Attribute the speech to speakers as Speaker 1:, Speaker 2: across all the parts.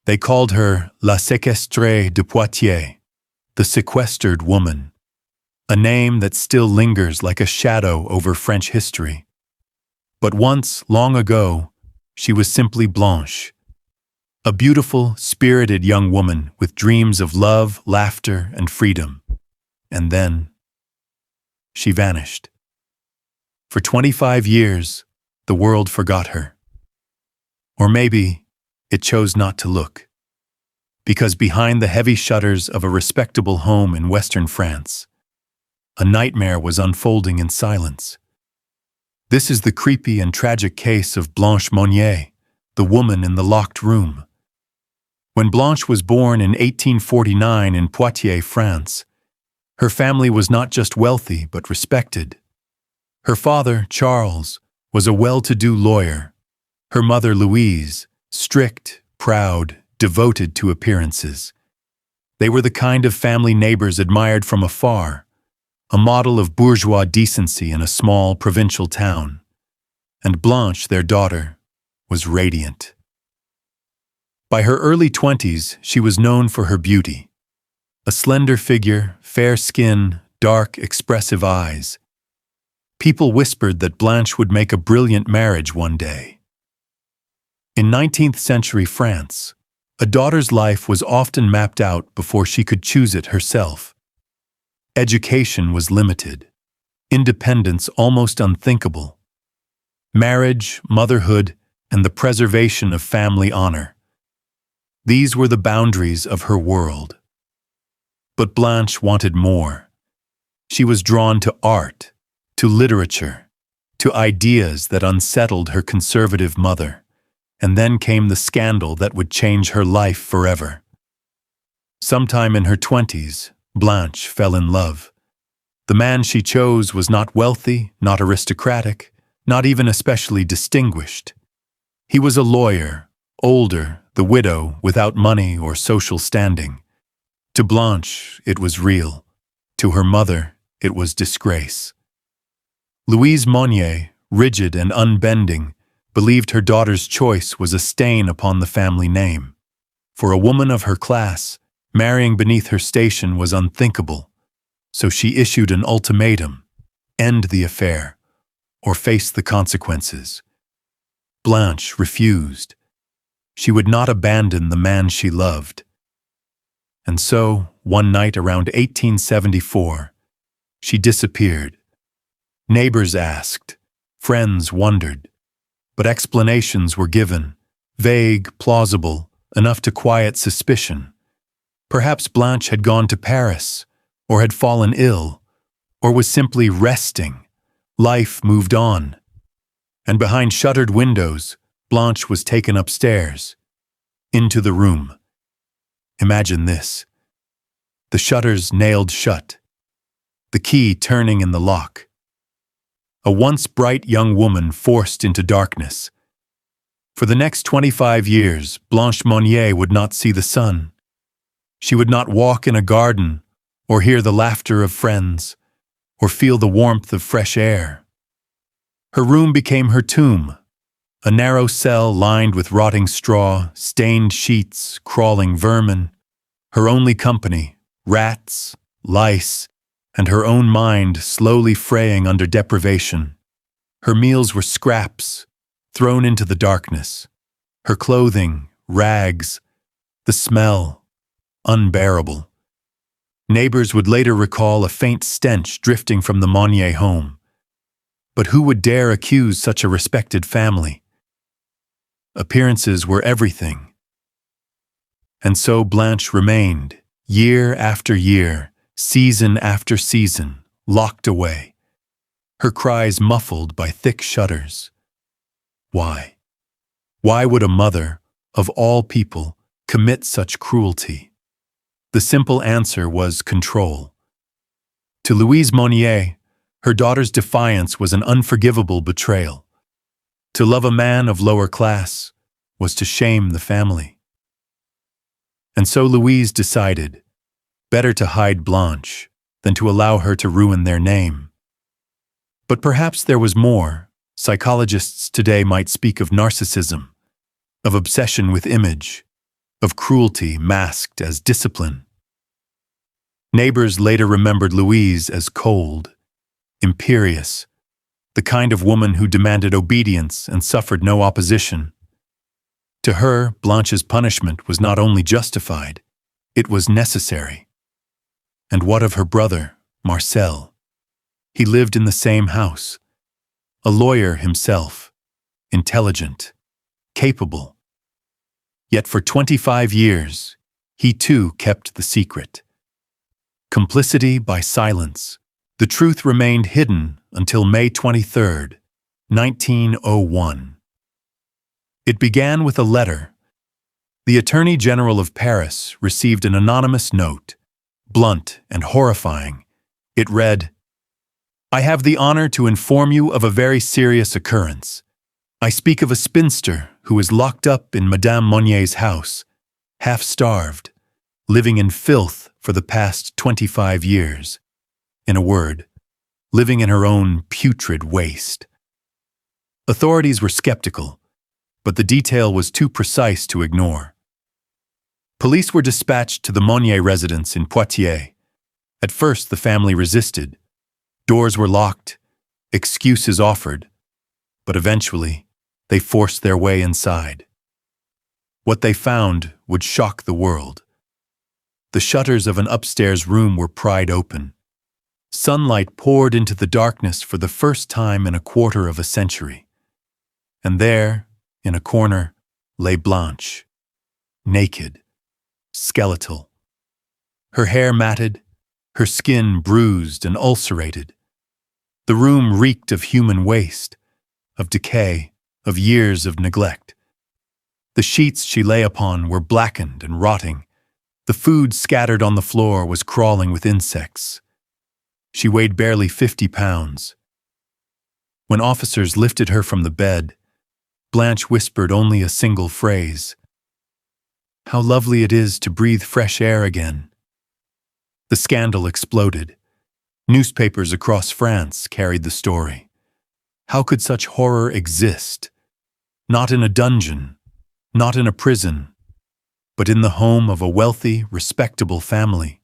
Speaker 1: They called her La Séquestrée de Poitiers, the sequestered woman, a name that still lingers like a shadow over French history. But once, long ago, she was simply Blanche, a beautiful, spirited young woman with dreams of love, laughter, and freedom. And then, she vanished. For 25 years, the world forgot her. Or maybe it chose not to look. Because behind the heavy shutters of a respectable home in Western France, a nightmare was unfolding in silence. This is the creepy and tragic case of Blanche Monnier, the woman in the locked room. When Blanche was born in 1849 in Poitiers, France, her family was not just wealthy but respected. Her father, Charles, was a well-to-do lawyer. Her mother, Louise, strict, proud, devoted to appearances. They were the kind of family neighbors admired from afar, a model of bourgeois decency in a small provincial town. And Blanche, their daughter, was radiant. By her early 20s, she was known for her beauty. A slender figure, fair skin, dark, expressive eyes. People whispered that Blanche would make a brilliant marriage one day. In 19th century France, a daughter's life was often mapped out before she could choose it herself. Education was limited, independence almost unthinkable. Marriage, motherhood, and the preservation of family honor. These were the boundaries of her world. But Blanche wanted more. She was drawn to art, to literature, to ideas that unsettled her conservative mother. And then came the scandal that would change her life forever. Sometime in her 20s, Blanche fell in love. The man she chose was not wealthy, not aristocratic, not even especially distinguished. He was a lawyer, older, the widow, without money or social standing. To Blanche, it was real. To her mother, it was disgrace. Louise Monnier, rigid and unbending, believed her daughter's choice was a stain upon the family name. For a woman of her class, marrying beneath her station was unthinkable, so she issued an ultimatum: end the affair, or face the consequences. Blanche refused. She would not abandon the man she loved. And so, one night around 1874, she disappeared. Neighbors asked, friends wondered, but explanations were given, vague, plausible, enough to quiet suspicion. Perhaps Blanche had gone to Paris, or had fallen ill, or was simply resting. Life moved on. And behind shuttered windows, Blanche was taken upstairs, into the room. Imagine this. The shutters nailed shut, the key turning in the lock. A once bright young woman forced into darkness. For the next 25 years, Blanche Monnier would not see the sun. She would not walk in a garden, or hear the laughter of friends, or feel the warmth of fresh air. Her room became her tomb, a narrow cell lined with rotting straw, stained sheets, crawling vermin. Her only company, rats, lice, and her own mind slowly fraying under deprivation. Her meals were scraps, thrown into the darkness. Her clothing, rags, the smell, unbearable. Neighbors would later recall a faint stench drifting from the Monnier home. But who would dare accuse such a respected family? Appearances were everything. And so Blanche remained, year after year, season after season, locked away, her cries muffled by thick shutters. Why? Why would a mother, of all people, commit such cruelty? The simple answer was control. To Louise Monnier, her daughter's defiance was an unforgivable betrayal. To love a man of lower class was to shame the family. And so Louise decided, better to hide Blanche than to allow her to ruin their name. But perhaps there was more. Psychologists today might speak of narcissism, of obsession with image, of cruelty masked as discipline. Neighbors later remembered Louise as cold, imperious, the kind of woman who demanded obedience and suffered no opposition. To her, Blanche's punishment was not only justified, it was necessary. And what of her brother, Marcel? He lived in the same house, a lawyer himself, intelligent, capable. Yet for 25 years, he too kept the secret. Complicity by silence. The truth remained hidden until May 23, 1901. It began with a letter. The Attorney General of Paris received an anonymous note, blunt and horrifying. It read, "I have the honor to inform you of a very serious occurrence. I speak of a spinster who is locked up in Madame Monnier's house, half-starved, living in filth for the past 25 years. In a word, living in her own putrid waste." Authorities were skeptical, but the detail was too precise to ignore. Police were dispatched to the Monnier residence in Poitiers. At first, the family resisted. Doors were locked, excuses offered, but eventually, they forced their way inside. What they found would shock the world. The shutters of an upstairs room were pried open. Sunlight poured into the darkness for the first time in a quarter of a century. And there, in a corner, lay Blanche, naked, skeletal. Her hair matted, her skin bruised and ulcerated. The room reeked of human waste, of decay, of years of neglect. The sheets she lay upon were blackened and rotting. The food scattered on the floor was crawling with insects. She weighed barely 50 pounds. When officers lifted her from the bed, Blanche whispered only a single phrase. "How lovely it is to breathe fresh air again." The scandal exploded. Newspapers across France carried the story. How could such horror exist? Not in a dungeon, not in a prison, but in the home of a wealthy, respectable family.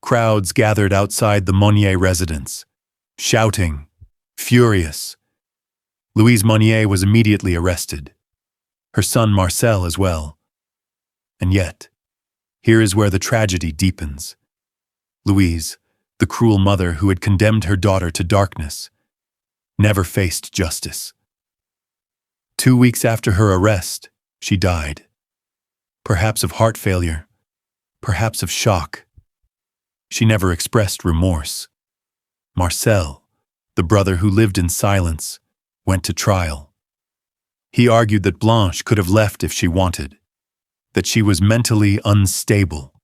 Speaker 1: Crowds gathered outside the Monnier residence, shouting, furious. Louise Monnier was immediately arrested. Her son Marcel as well. And yet, here is where the tragedy deepens. Louise, the cruel mother who had condemned her daughter to darkness, never faced justice. 2 weeks after her arrest, she died. Perhaps of heart failure, perhaps of shock. She never expressed remorse. Marcel, the brother who lived in silence, went to trial. He argued that Blanche could have left if she wanted, that she was mentally unstable,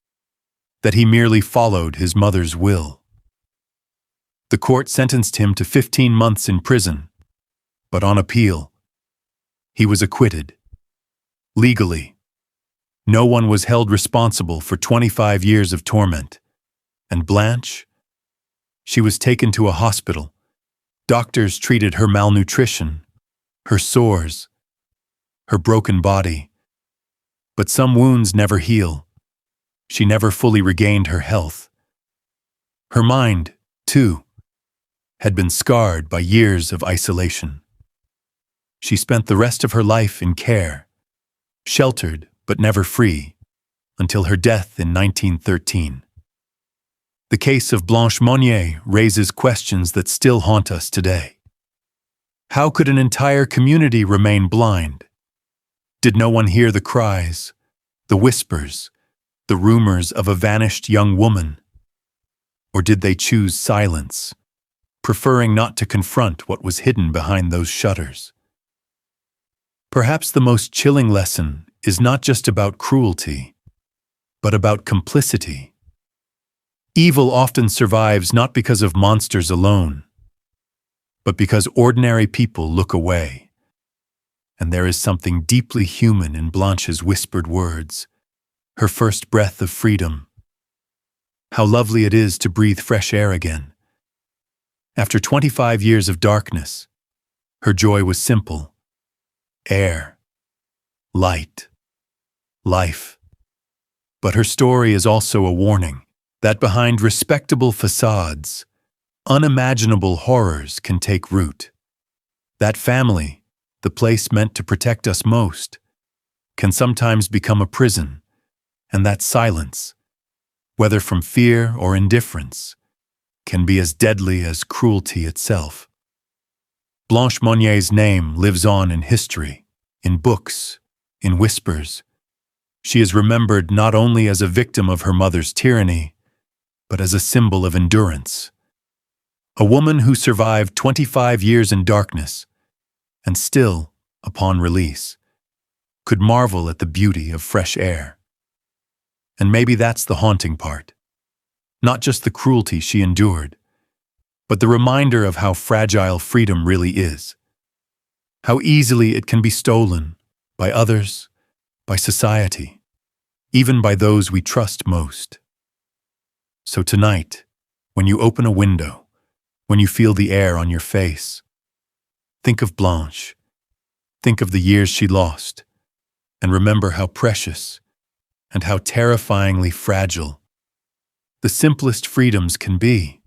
Speaker 1: that he merely followed his mother's will. The court sentenced him to 15 months in prison, but on appeal, he was acquitted. Legally, no one was held responsible for 25 years of torment. And Blanche? She was taken to a hospital. Doctors treated her malnutrition, her sores, her broken body. But some wounds never heal. She never fully regained her health. Her mind, too, had been scarred by years of isolation. She spent the rest of her life in care, sheltered but never free, until her death in 1913. The case of Blanche Monnier raises questions that still haunt us today. How could an entire community remain blind? Did no one hear the cries, the whispers, the rumors of a vanished young woman? Or did they choose silence, preferring not to confront what was hidden behind those shutters? Perhaps the most chilling lesson is not just about cruelty, but about complicity. Evil often survives not because of monsters alone, but because ordinary people look away. And there is something deeply human in Blanche's whispered words, her first breath of freedom. How lovely it is to breathe fresh air again. After 25 years of darkness, her joy was simple. Air, light, life. But her story is also a warning that behind respectable facades, unimaginable horrors can take root. That family, the place meant to protect us most, can sometimes become a prison, and that silence, whether from fear or indifference, can be as deadly as cruelty itself. Blanche Monnier's name lives on in history, in books, in whispers. She is remembered not only as a victim of her mother's tyranny, but as a symbol of endurance. A woman who survived 25 years in darkness, and still, upon release, could marvel at the beauty of fresh air. And maybe that's the haunting part. Not just the cruelty she endured, but the reminder of how fragile freedom really is. How easily it can be stolen by others, by society, even by those we trust most. So tonight, when you open a window, when you feel the air on your face, think of Blanche. Think of the years she lost, and remember how precious and how terrifyingly fragile the simplest freedoms can be.